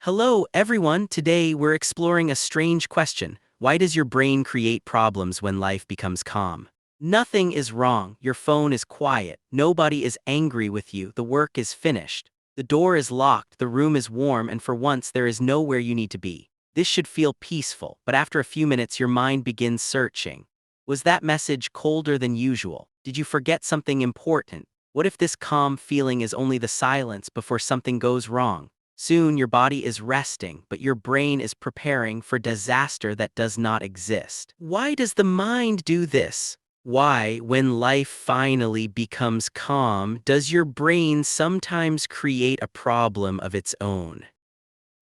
Hello, everyone. Today we're exploring a strange question. Why does your brain create problems when life becomes calm? Nothing is wrong. Your phone is quiet. Nobody is angry with you. The work is finished. The door is locked. The room is warm, and for once, there is nowhere you need to be. This should feel peaceful, but after a few minutes, your mind begins searching. Was that message colder than usual? Did you forget something important? What if this calm feeling is only the silence before something goes wrong? Soon your body is resting, but your brain is preparing for disaster that does not exist. Why does the mind do this? Why, when life finally becomes calm, does your brain sometimes create a problem of its own?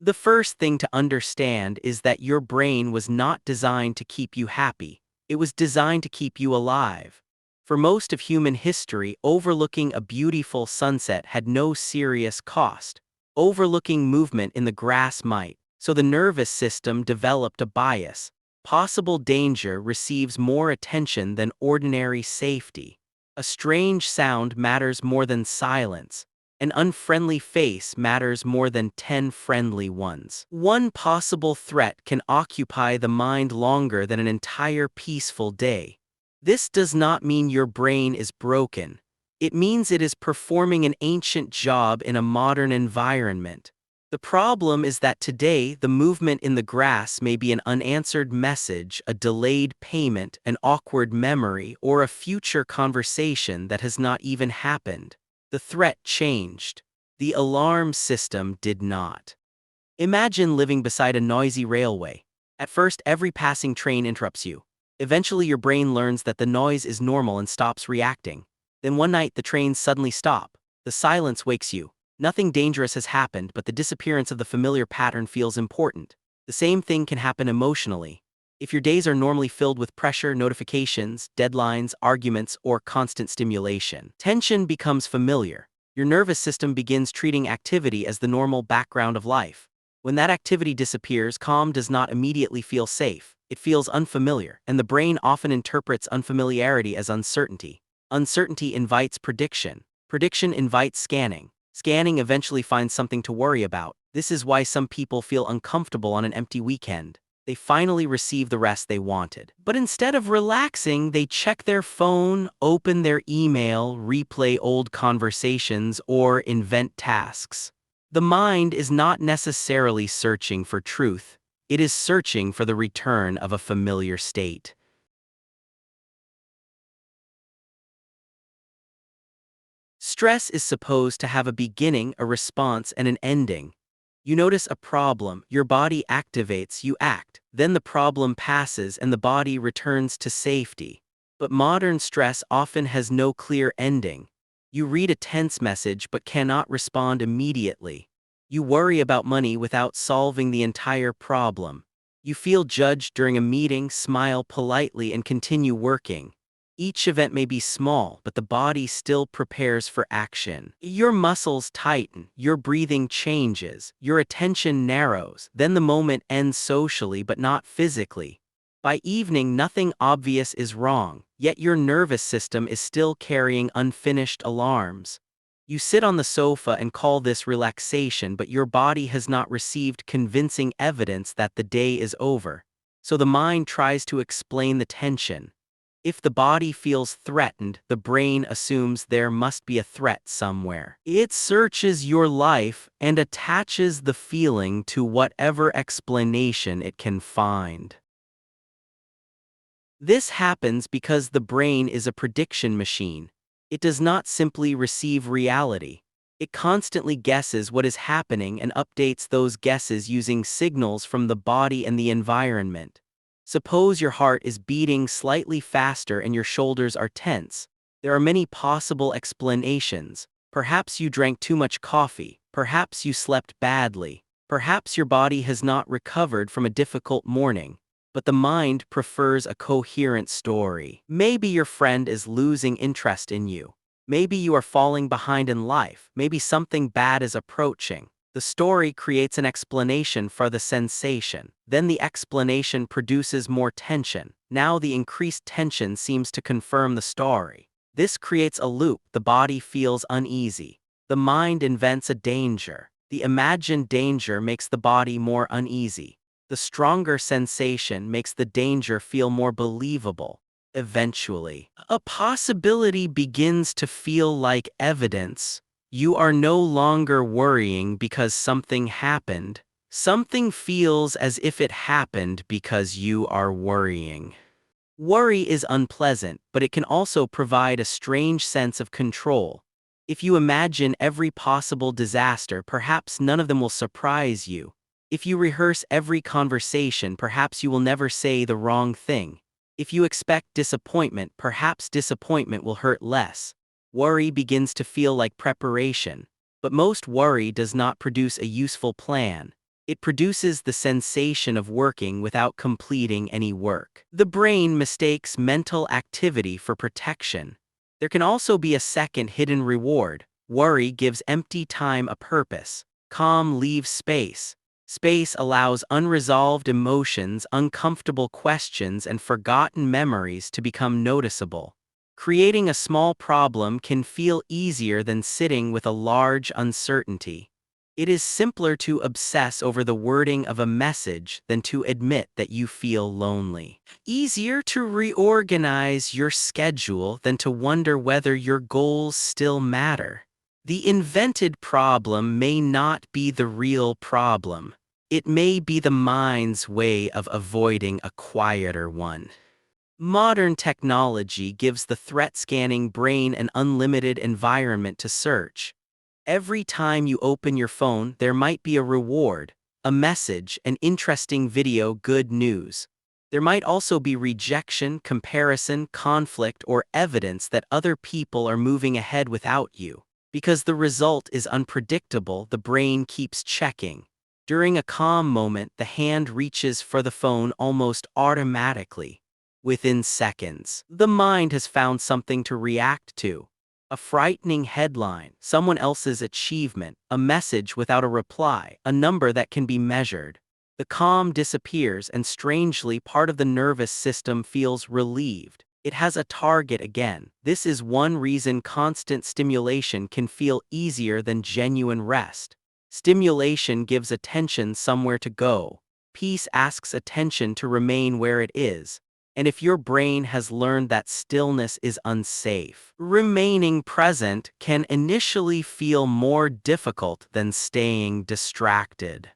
The first thing to understand is that your brain was not designed to keep you happy. It was designed to keep you alive. For most of human history, overlooking a beautiful sunset had no serious cost. Overlooking movement in the grass might, so the nervous system developed a bias. Possible danger receives more attention than ordinary safety. A strange sound matters more than silence. An unfriendly face matters more than 10 friendly ones. One possible threat can occupy the mind longer than an entire peaceful day. This does not mean your brain is broken. It means it is performing an ancient job in a modern environment. The problem is that today, the movement in the grass may be an unanswered message, a delayed payment, an awkward memory, or a future conversation that has not even happened. The threat changed. The alarm system did not. Imagine living beside a noisy railway. At first, every passing train interrupts you. Eventually, your brain learns that the noise is normal and stops reacting. Then one night, the trains suddenly stop. The silence wakes you. Nothing dangerous has happened, but the disappearance of the familiar pattern feels important. The same thing can happen emotionally. If your days are normally filled with pressure, notifications, deadlines, arguments, or constant stimulation, tension becomes familiar. Your nervous system begins treating activity as the normal background of life. When that activity disappears, calm does not immediately feel safe. It feels unfamiliar, and the brain often interprets unfamiliarity as uncertainty. Uncertainty invites prediction. Prediction invites scanning. Scanning eventually finds something to worry about. This is why some people feel uncomfortable on an empty weekend. They finally receive the rest they wanted. But instead of relaxing, they check their phone, open their email, replay old conversations, or invent tasks. The mind is not necessarily searching for truth. It is searching for the return of a familiar state. Stress is supposed to have a beginning, a response, and an ending. You notice a problem, your body activates, you act. Then the problem passes and the body returns to safety. But modern stress often has no clear ending. You read a tense message but cannot respond immediately. You worry about money without solving the entire problem. You feel judged during a meeting, smile politely, and continue working. Each event may be small, but the body still prepares for action. Your muscles tighten, your breathing changes, your attention narrows, then the moment ends socially but not physically. By evening, nothing obvious is wrong, yet your nervous system is still carrying unfinished alarms. You sit on the sofa and call this relaxation, but your body has not received convincing evidence that the day is over. So the mind tries to explain the tension. If the body feels threatened, the brain assumes there must be a threat somewhere. It searches your life and attaches the feeling to whatever explanation it can find. This happens because the brain is a prediction machine. It does not simply receive reality. It constantly guesses what is happening and updates those guesses using signals from the body and the environment. Suppose your heart is beating slightly faster and your shoulders are tense. There are many possible explanations. Perhaps you drank too much coffee. Perhaps you slept badly. Perhaps your body has not recovered from a difficult morning. But the mind prefers a coherent story. Maybe your friend is losing interest in you. Maybe you are falling behind in life. Maybe something bad is approaching. The story creates an explanation for the sensation. Then the explanation produces more tension. Now the increased tension seems to confirm the story. This creates a loop. The body feels uneasy. The mind invents a danger. The imagined danger makes the body more uneasy. The stronger sensation makes the danger feel more believable. Eventually, a possibility begins to feel like evidence. You are no longer worrying because something happened. Something feels as if it happened because you are worrying. Worry is unpleasant, but it can also provide a strange sense of control. If you imagine every possible disaster, perhaps none of them will surprise you. If you rehearse every conversation, perhaps you will never say the wrong thing. If you expect disappointment, perhaps disappointment will hurt less. Worry begins to feel like preparation. But most worry does not produce a useful plan. It produces the sensation of working without completing any work. The brain mistakes mental activity for protection. There can also be a second hidden reward. Worry gives empty time a purpose. Calm leaves space. Space allows unresolved emotions, uncomfortable questions, and forgotten memories to become noticeable. Creating a small problem can feel easier than sitting with a large uncertainty. It is simpler to obsess over the wording of a message than to admit that you feel lonely. Easier to reorganize your schedule than to wonder whether your goals still matter. The invented problem may not be the real problem. It may be the mind's way of avoiding a quieter one. Modern technology gives the threat-scanning brain an unlimited environment to search. Every time you open your phone, there might be a reward, a message, an interesting video, good news. There might also be rejection, comparison, conflict, or evidence that other people are moving ahead without you. Because the result is unpredictable, the brain keeps checking. During a calm moment, the hand reaches for the phone almost automatically. Within seconds, the mind has found something to react to. A frightening headline, someone else's achievement, a message without a reply, a number that can be measured. The calm disappears and strangely part of the nervous system feels relieved. It has a target again. This is one reason constant stimulation can feel easier than genuine rest. Stimulation gives attention somewhere to go. Peace asks attention to remain where it is. And if your brain has learned that stillness is unsafe, remaining present can initially feel more difficult than staying distracted.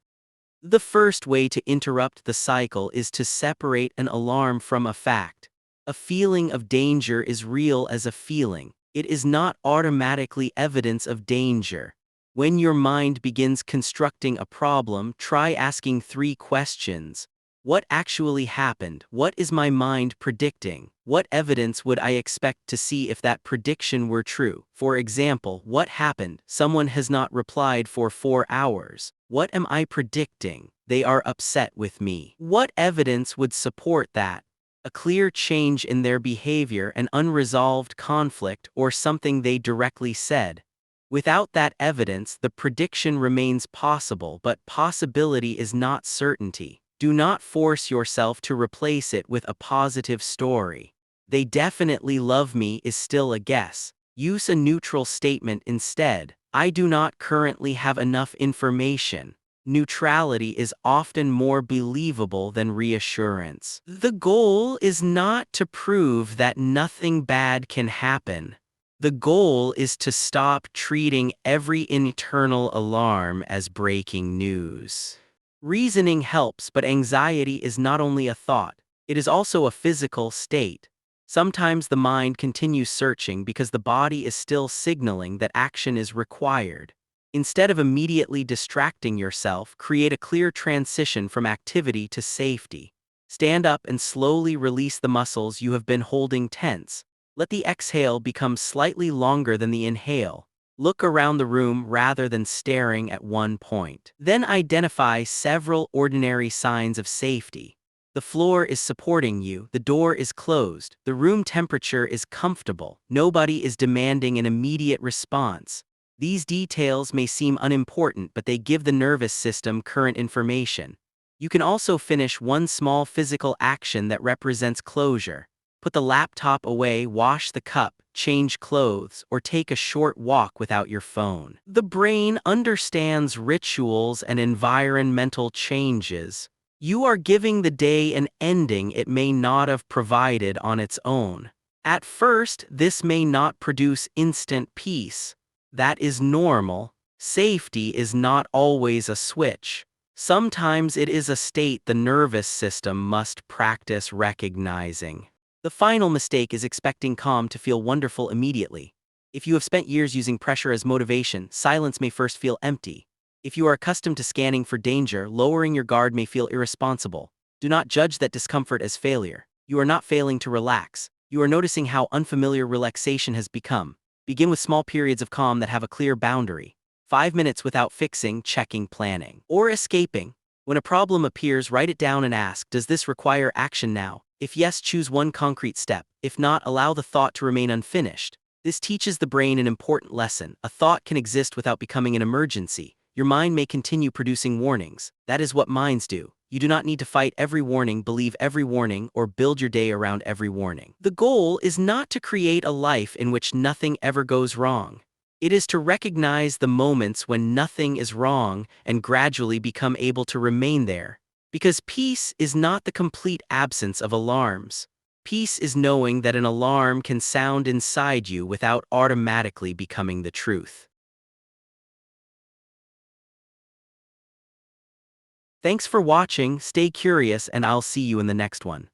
The first way to interrupt the cycle is to separate an alarm from a fact. A feeling of danger is real as a feeling. It is not automatically evidence of danger. When your mind begins constructing a problem, try asking 3 questions. What actually happened? What is my mind predicting? What evidence would I expect to see if that prediction were true? For example, what happened? Someone has not replied for 4 hours. What am I predicting? They are upset with me. What evidence would support that? A clear change in their behavior, an unresolved conflict, or something they directly said. Without that evidence, the prediction remains possible, but possibility is not certainty. Do not force yourself to replace it with a positive story. They definitely love me is still a guess. Use a neutral statement instead. I do not currently have enough information. Neutrality is often more believable than reassurance. The goal is not to prove that nothing bad can happen. The goal is to stop treating every internal alarm as breaking news. Reasoning helps, but anxiety is not only a thought, it is also a physical state. Sometimes the mind continues searching because the body is still signaling that action is required. Instead of immediately distracting yourself, create a clear transition from activity to safety. Stand up and slowly release the muscles you have been holding tense. Let the exhale become slightly longer than the inhale. Look around the room rather than staring at one point. Then identify several ordinary signs of safety. The floor is supporting you, the door is closed, the room temperature is comfortable, nobody is demanding an immediate response. These details may seem unimportant, but they give the nervous system current information. You can also finish one small physical action that represents closure. Put the laptop away, wash the cup, change clothes, or take a short walk without your phone. The brain understands rituals and environmental changes. You are giving the day an ending it may not have provided on its own. At first, this may not produce instant peace. That is normal. Safety is not always a switch. Sometimes it is a state the nervous system must practice recognizing. The final mistake is expecting calm to feel wonderful immediately. If you have spent years using pressure as motivation, silence may first feel empty. If you are accustomed to scanning for danger, lowering your guard may feel irresponsible. Do not judge that discomfort as failure. You are not failing to relax. You are noticing how unfamiliar relaxation has become. Begin with small periods of calm that have a clear boundary. 5 minutes without fixing, checking, planning, or escaping. When a problem appears, write it down and ask, does this require action now? If yes, choose one concrete step. If not, allow the thought to remain unfinished. This teaches the brain an important lesson. A thought can exist without becoming an emergency. Your mind may continue producing warnings. That is what minds do. You do not need to fight every warning, believe every warning, or build your day around every warning. The goal is not to create a life in which nothing ever goes wrong. It is to recognize the moments when nothing is wrong and gradually become able to remain there. Because peace is not the complete absence of alarms. Peace is knowing that an alarm can sound inside you without automatically becoming the truth. Thanks for watching, stay curious, and I'll see you in the next one.